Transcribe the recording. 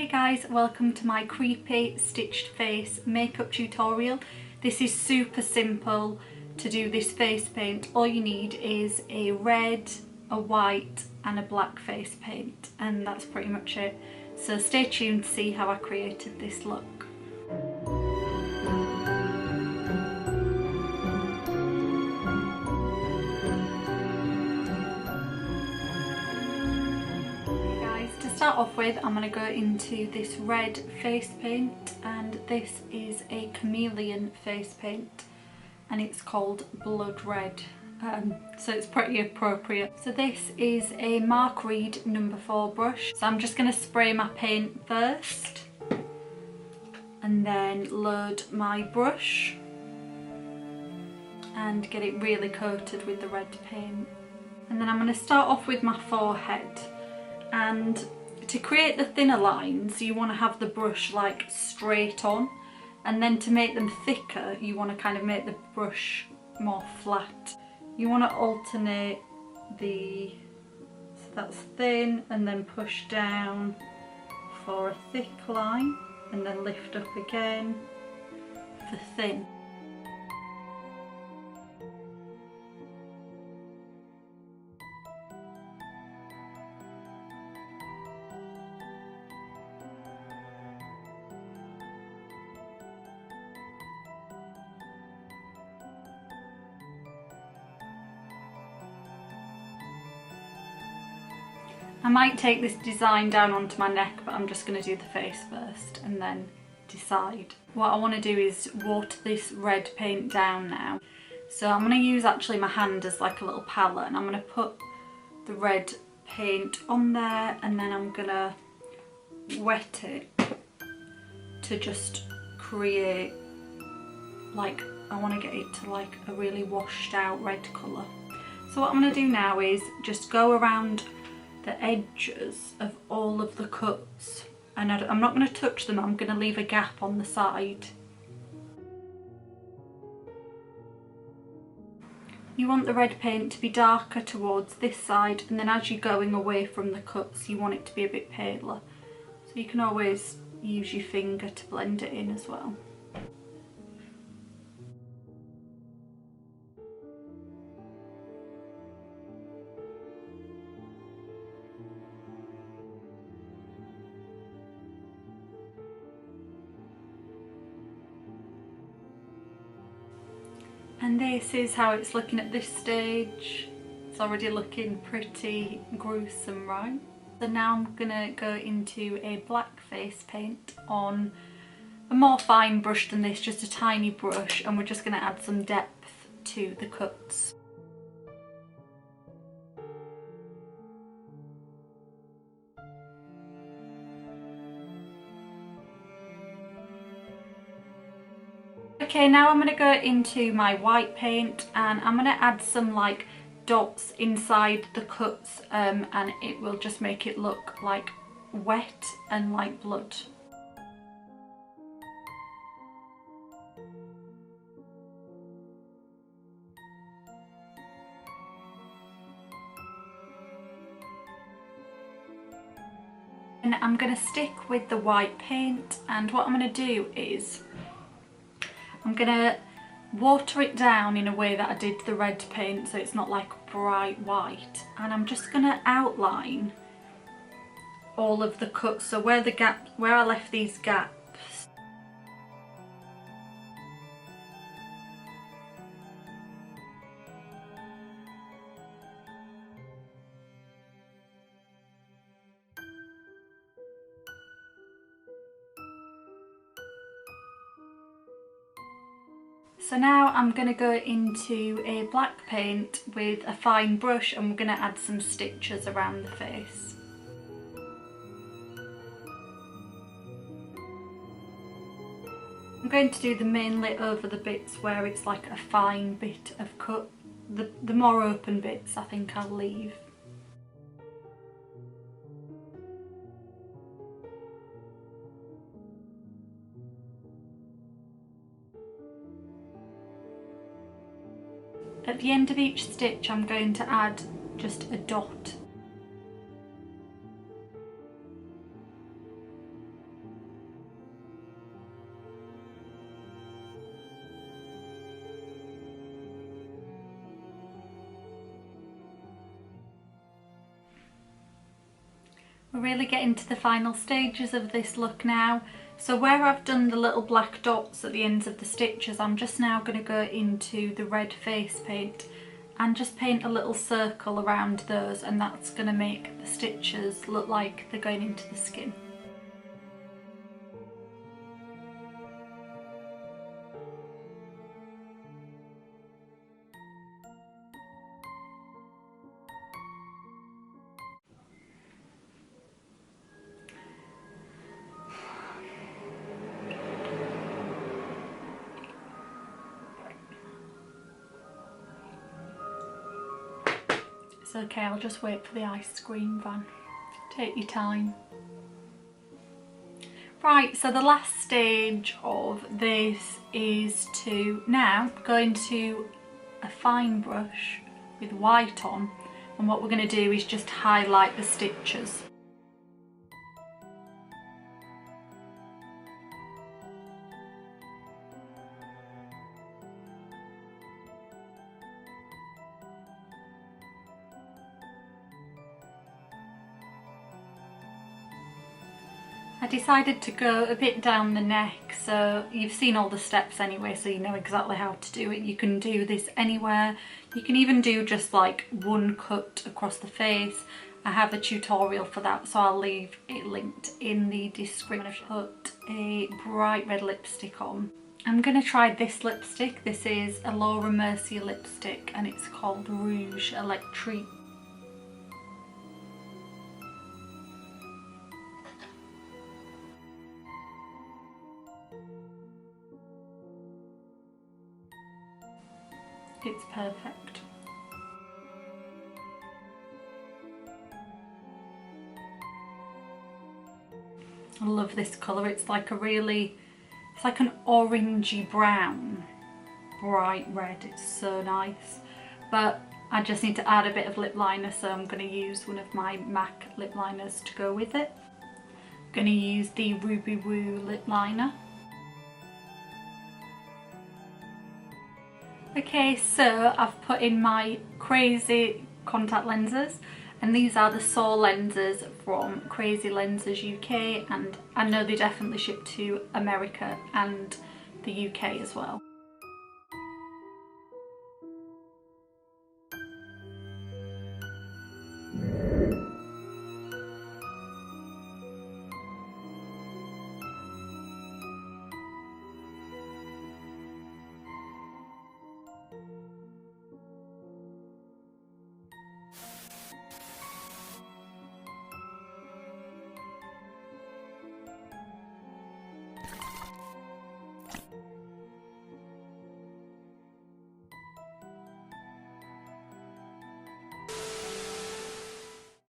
Hey guys, welcome to my creepy stitched face makeup tutorial. This is super simple to do this face paint. All you need is a red, a white and a black face paint, and that's pretty much it. So stay tuned to see how I created this look. To start off with, I'm going to go into this red face paint, and this is a chameleon face paint and it's called Blood Red, so it's pretty appropriate. So this is a Mark Reed number 4 brush, so I'm just going to spray my paint first and then load my brush and get it really coated with the red paint. And then I'm going to start off with my forehead, and to create the thinner lines you want to have the brush like straight on, and then to make them thicker you want to kind of make the brush more flat. You want to alternate so that's thin and then push down for a thick line and then lift up again for thin. I might take this design down onto my neck, but I'm just going to do the face first and then decide. What I want to do is water this red paint down now. So I'm going to use actually my hand as like a little palette, and I'm going to put the red paint on there, and then I'm going to wet it to just create, like, I want to get it to like a really washed out red colour. So what I'm going to do now is just go around the edges of all of the cuts, and I'm not going to touch them, I'm going to leave a gap on the side. You want the red paint to be darker towards this side, and then as you're going away from the cuts you want it to be a bit paler. So you can always use your finger to blend it in as well. And this is how it's looking at this stage. It's already looking pretty gruesome, right? So now I'm gonna go into a black face paint on a more fine brush than this, just a tiny brush, and we're just gonna add some depth to the cuts. Okay, now I'm going to go into my white paint, and I'm going to add some like dots inside the cuts, and it will just make it look like wet and like blood. And I'm going to stick with the white paint, and what I'm going to do is I'm going to water it down in a way that I did the red paint, so it's not like bright white, and I'm just going to outline all of the cuts, so where I left these gaps. So now I'm going to go into a black paint with a fine brush, and we're going to add some stitches around the face. I'm going to do the mainly over the bits where it's like a fine bit of cut. The more open bits I think I'll leave. At the end of each stitch I'm going to add just a dot. We're really getting to the final stages of this look now. So where I've done the little black dots at the ends of the stitches, I'm just now going to go into the red face paint and just paint a little circle around those, and that's going to make the stitches look like they're going into the skin. It's okay, I'll just wait for the ice cream van. Take your time. Right, so the last stage of this is to now go into a fine brush with white on, and what we're going to do is just highlight the stitches. I decided to go a bit down the neck, so you've seen all the steps anyway, so you know exactly how to do it. You can do this anywhere. You can even do just like one cut across the face. I have a tutorial for that, so I'll leave it linked in the description. I'm going to put a bright red lipstick on. I'm going to try this lipstick. This is a Laura Mercier lipstick and it's called Rouge Electrique. It's perfect. I love this colour. It's like a really, it's like an orangey brown, bright red. It's so nice. But I just need to add a bit of lip liner, so I'm going to use one of my MAC lip liners to go with it. I'm going to use the Ruby Woo lip liner. Okay, so I've put in my Crazy contact lenses, and these are the Soul lenses from Crazy Lenses UK, and I know they definitely ship to America and the UK as well.